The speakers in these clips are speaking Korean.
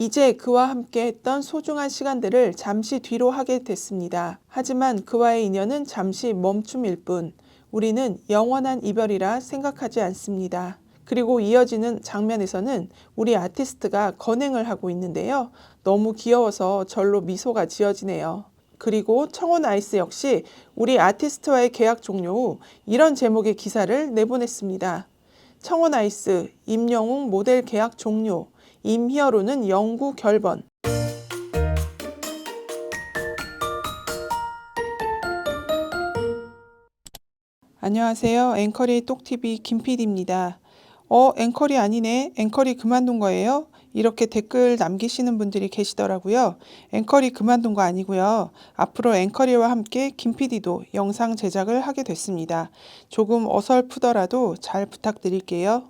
이제 그와 함께 했던 소중한 시간들을 잠시 뒤로 하게 됐습니다. 하지만 그와의 인연은 잠시 멈춤일 뿐 우리는 영원한 이별이라 생각하지 않습니다. 그리고 이어지는 장면에서는 우리 아티스트가 건행을 하고 있는데요. 너무 귀여워서 절로 미소가 지어지네요. 그리고 청혼 아이스 역시 우리 아티스트와의 계약 종료 후 이런 제목의 기사를 내보냈습니다. 청혼 아이스, 임영웅 모델 계약 종료, 임히어로는 영구 결번. 안녕하세요. 앵커리 똑TV 김PD입니다. 앵커리 아니네. 앵커리 그만둔 거예요? 이렇게 댓글 남기시는 분들이 계시더라고요. 앵커리 그만둔 거 아니고요. 앞으로 앵커리와 함께 김PD도 영상 제작을 하게 됐습니다. 조금 어설프더라도 잘 부탁드릴게요.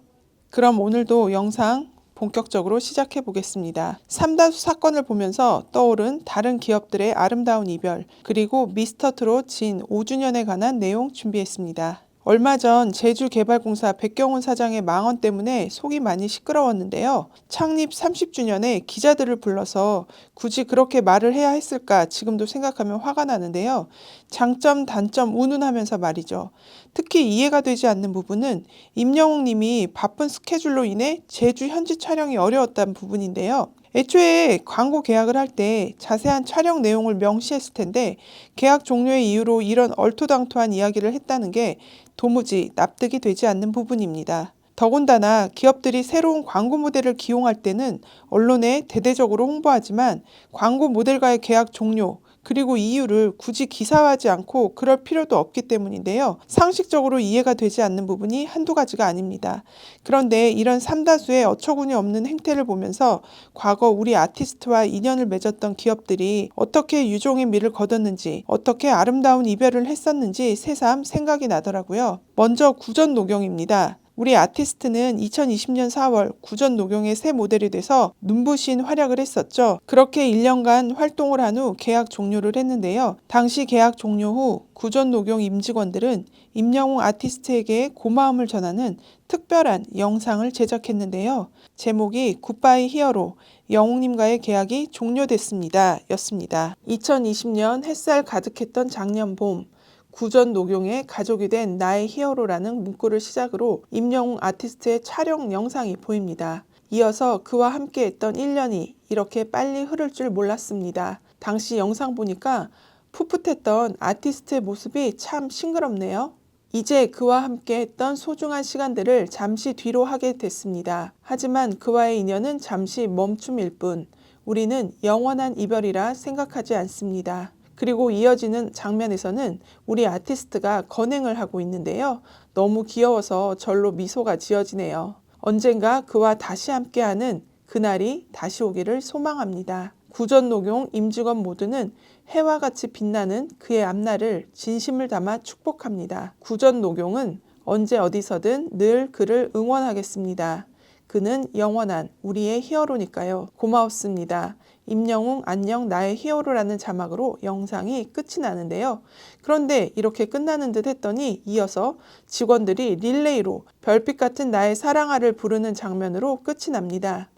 그럼 오늘도 영상 본격적으로 시작해 보겠습니다. 삼다수 사건을 보면서 떠오른 다른 기업들의 아름다운 이별, 그리고 미스터트롯 진 5주년에 관한 내용 준비했습니다. 얼마 전 제주개발공사 백경훈 사장의 망언 때문에 속이 많이 시끄러웠는데요. 창립 30주년에 기자들을 불러서 굳이 그렇게 말을 해야 했을까 지금도 생각하면 화가 나는데요. 장점, 단점 운운하면서 말이죠. 특히 이해가 되지 않는 부분은 임영웅 님이 바쁜 스케줄로 인해 제주 현지 촬영이 어려웠다는 부분인데요. 애초에 광고 계약을 할 때 자세한 촬영 내용을 명시했을 텐데 계약 종료의 이유로 이런 얼토당토한 이야기를 했다는 게 도무지 납득이 되지 않는 부분입니다. 더군다나 기업들이 새로운 광고 모델을 기용할 때는 언론에 대대적으로 홍보하지만 광고 모델과의 계약 종료, 그리고 이유를 굳이 기사화하지 않고 그럴 필요도 없기 때문인데요. 상식적으로 이해가 되지 않는 부분이 한두 가지가 아닙니다. 그런데 이런 삼다수의 어처구니 없는 행태를 보면서 과거 우리 아티스트와 인연을 맺었던 기업들이 어떻게 유종의 미를 거뒀는지, 어떻게 아름다운 이별을 했었는지 새삼 생각이 나더라고요. 먼저 구전녹용입니다. 우리 아티스트는 2020년 4월 구전녹용의 새 모델이 돼서 눈부신 활약을 했었죠. 그렇게 1년간 활동을 한 후 계약 종료를 했는데요. 당시 계약 종료 후 구전녹용 임직원들은 임영웅 아티스트에게 고마움을 전하는 특별한 영상을 제작했는데요. 제목이 굿바이 히어로, 영웅님과의 계약이 종료됐습니다 였습니다. 2020년 햇살 가득했던 작년 봄, 구전녹용의 가족이 된 나의 히어로라는 문구를 시작으로 임영웅 아티스트의 촬영 영상이 보입니다. 이어서 그와 함께 했던 1년이 이렇게 빨리 흐를 줄 몰랐습니다. 당시 영상 보니까 풋풋했던 아티스트의 모습이 참 싱그럽네요. 이제 그와 함께 했던 소중한 시간들을 잠시 뒤로 하게 됐습니다. 하지만 그와의 인연은 잠시 멈춤일 뿐 우리는 영원한 이별이라 생각하지 않습니다. 그리고 이어지는 장면에서는 우리 아티스트가 건행을 하고 있는데요. 너무 귀여워서 절로 미소가 지어지네요. 언젠가 그와 다시 함께하는 그날이 다시 오기를 소망합니다. 구전녹용 임직원 모두는 해와 같이 빛나는 그의 앞날을 진심을 담아 축복합니다. 구전녹용은 언제 어디서든 늘 그를 응원하겠습니다. 그는 영원한 우리의 히어로니까요. 고마웠습니다. 임영웅 안녕 나의 히어로라는 자막으로 영상이 끝이 나는데요. 그런데 이렇게 끝나는 듯 했더니 이어서 직원들이 릴레이로 별빛 같은 나의 사랑아를 부르는 장면으로 끝이 납니다.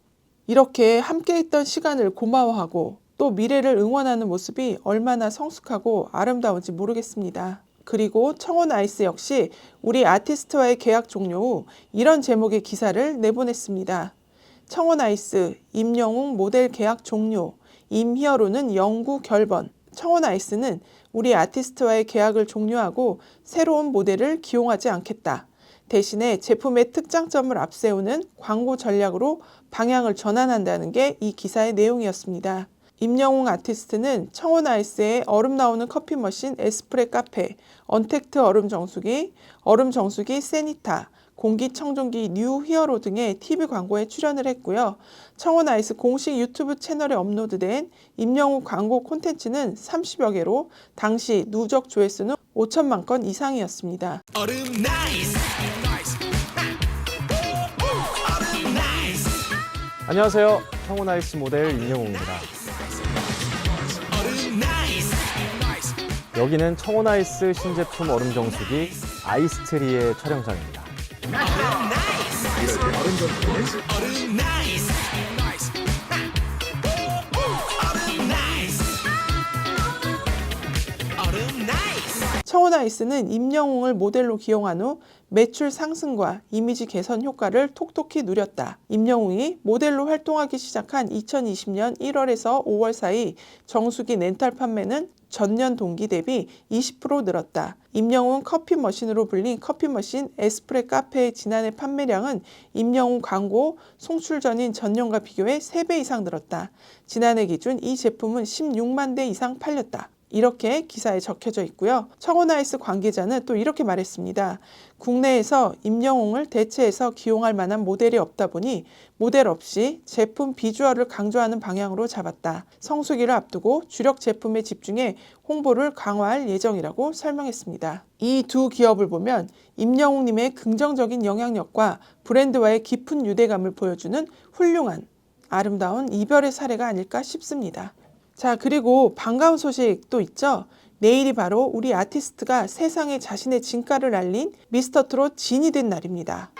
이렇게 함께했던 시간을 고마워하고 또 미래를 응원하는 모습이 얼마나 성숙하고 아름다운지 모르겠습니다. 그리고 청혼 아이스 역시 우리 아티스트와의 계약 종료 후 이런 제목의 기사를 내보냈습니다. 청혼 아이스, 임영웅 모델 계약 종료, 임히어로는 영구 결번. 청혼 아이스는 우리 아티스트와의 계약을 종료하고 새로운 모델을 기용하지 않겠다. 대신에 제품의 특장점을 앞세우는 광고 전략으로 방향을 전환한다는 게 이 기사의 내용이었습니다. 임영웅 아티스트는 청혼 아이스의 얼음 나오는 커피 머신 에스프레 카페, 언택트 얼음 정수기 세니타, 공기청정기 뉴 히어로 등의 TV 광고에 출연을 했고요. 청혼 아이스 공식 유튜브 채널에 업로드된 임영웅 광고 콘텐츠는 30여 개로 당시 누적 조회수는 5천만 건 이상이었습니다. 안녕하세요. 청혼 아이스 모델 임영웅입니다. 여기는 청혼 아이스 신제품 얼음 정수기 아이스트리의 촬영장입니다. 청혼아이스는 임영웅을 모델로 기용한 후 매출 상승과 이미지 개선 효과를 톡톡히 누렸다. 임영웅이 모델로 활동하기 시작한 2020년 1월에서 5월 사이 정수기 렌탈 판매는 전년 동기 대비 20% 늘었다. 임영웅 커피 머신으로 불린 커피 머신 에스프레 카페의 지난해 판매량은 임영웅 광고 송출 전인 전년과 비교해 3배 이상 늘었다. 지난해 기준 이 제품은 16만 대 이상 팔렸다. 이렇게 기사에 적혀져 있고요. 청혼아이스 관계자는 또 이렇게 말했습니다. 국내에서 임영웅을 대체해서 기용할 만한 모델이 없다 보니 모델 없이 제품 비주얼을 강조하는 방향으로 잡았다. 성수기를 앞두고 주력 제품에 집중해 홍보를 강화할 예정이라고 설명했습니다. 이 두 기업을 보면 임영웅님의 긍정적인 영향력과 브랜드와의 깊은 유대감을 보여주는 훌륭한 아름다운 이별의 사례가 아닐까 싶습니다. 자, 그리고 반가운 소식 또 있죠? 내일이 바로 우리 아티스트가 세상에 자신의 진가를 알린 미스터트롯 진이 된 날입니다.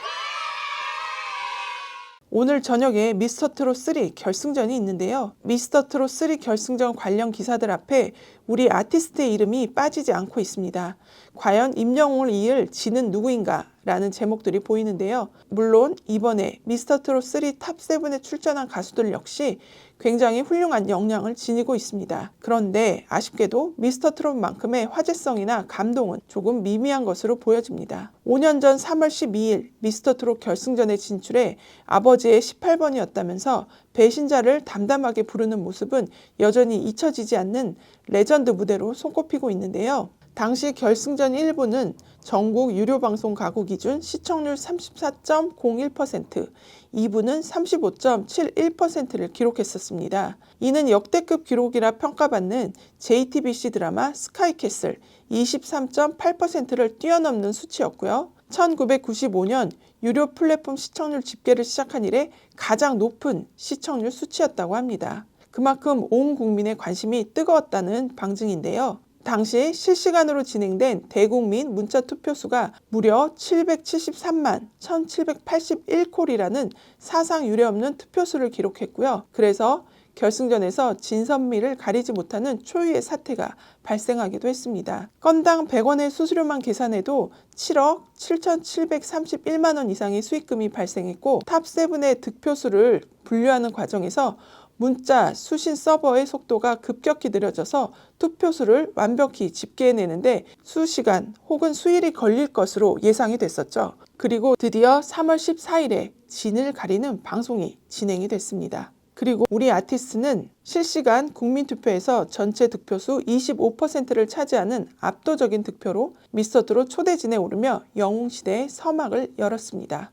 오늘 저녁에 미스터트롯 3 결승전이 있는데요. 미스터트롯 3 결승전 관련 기사들 앞에 우리 아티스트의 이름이 빠지지 않고 있습니다. 과연 임영웅을 이을 진은 누구인가? 라는 제목들이 보이는데요. 물론 이번에 미스터트롯 3 탑7에 출전한 가수들 역시 굉장히 훌륭한 역량을 지니고 있습니다. 그런데 아쉽게도 미스터트롯만큼의 화제성이나 감동은 조금 미미한 것으로 보여집니다. 5년 전 3월 12일 미스터트롯 결승전에 진출해 아버지의 18번이었다면서 배신자를 담담하게 부르는 모습은 여전히 잊혀지지 않는 레전드 무대로 손꼽히고 있는데요. 당시 결승전 1부는 전국 유료 방송 가구 기준 시청률 34.01%, 2부는 35.71%를 기록했었습니다. 이는 역대급 기록이라 평가받는 JTBC 드라마 스카이캐슬 23.8%를 뛰어넘는 수치였고요. 1995년 유료 플랫폼 시청률 집계를 시작한 이래 가장 높은 시청률 수치였다고 합니다. 그만큼 온 국민의 관심이 뜨거웠다는 방증인데요. 당시 실시간으로 진행된 대국민 문자 투표수가 무려 773만 1781콜이라는 사상 유례없는 투표수를 기록했고요. 그래서 결승전에서 진선미를 가리지 못하는 초유의 사태가 발생하기도 했습니다. 건당 100원의 수수료만 계산해도 7억 7,731만 원 이상의 수익금이 발생했고 탑7의 득표수를 분류하는 과정에서 문자 수신 서버의 속도가 급격히 느려져서 투표수를 완벽히 집계해내는데 수시간 혹은 수일이 걸릴 것으로 예상이 됐었죠. 그리고 드디어 3월 14일에 진을 가리는 방송이 진행이 됐습니다. 그리고 우리 아티스트는 실시간 국민투표에서 전체 득표수 25%를 차지하는 압도적인 득표로 미스터트롯 초대진에 오르며 영웅시대의 서막을 열었습니다.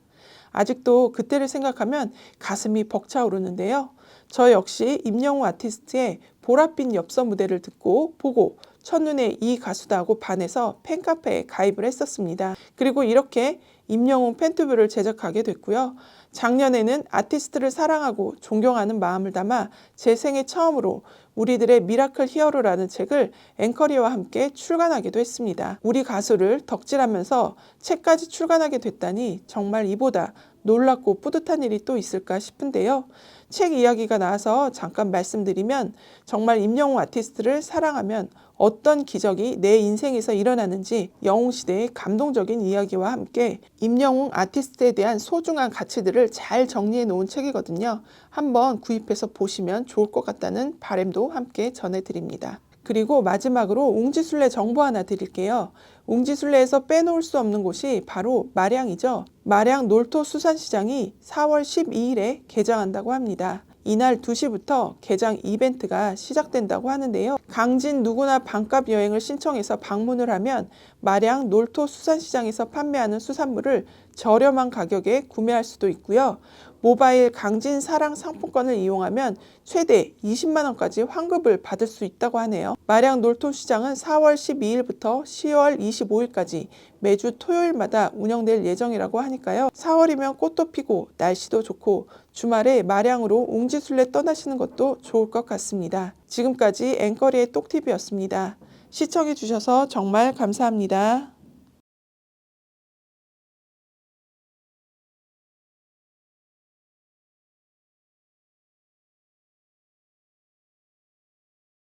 아직도 그때를 생각하면 가슴이 벅차오르는데요. 저 역시 임영웅 아티스트의 보랏빛 엽서 무대를 듣고 보고 첫눈에 이 가수다 하고 반해서 팬카페에 가입을 했었습니다. 그리고 이렇게 임영웅 팬투뷰를 제작하게 됐고요. 작년에는 아티스트를 사랑하고 존경하는 마음을 담아 제 생애 처음으로 우리들의 미라클 히어로라는 책을 앵커리와 함께 출간하기도 했습니다. 우리 가수를 덕질하면서 책까지 출간하게 됐다니 정말 이보다 놀랍고 뿌듯한 일이 또 있을까 싶은데요. 책 이야기가 나와서 잠깐 말씀드리면 정말 임영웅 아티스트를 사랑하면 어떤 기적이 내 인생에서 일어나는지 영웅시대의 감동적인 이야기와 함께 임영웅 아티스트에 대한 소중한 가치들을 잘 정리해 놓은 책이거든요. 한번 구입해서 보시면 좋을 것 같다는 바람도 함께 전해드립니다. 그리고 마지막으로 웅지순례 정보 하나 드릴게요. 웅지순례에서 빼놓을 수 없는 곳이 바로 마량이죠. 마량 놀토수산시장이 4월 12일에 개장한다고 합니다. 이날 2시부터 개장 이벤트가 시작된다고 하는데요. 강진 누구나 반값 여행을 신청해서 방문을 하면 마량 놀토수산시장에서 판매하는 수산물을 저렴한 가격에 구매할 수도 있고요. 모바일 강진 사랑 상품권을 이용하면 최대 20만 원까지 환급을 받을 수 있다고 하네요. 마량 놀토시장은 4월 12일부터 10월 25일까지 매주 토요일마다 운영될 예정이라고 하니까요. 4월이면 꽃도 피고 날씨도 좋고 주말에 마량으로 웅지순례 떠나시는 것도 좋을 것 같습니다. 지금까지 앵커리의 똑TV였습니다. 시청해 주셔서 정말 감사합니다.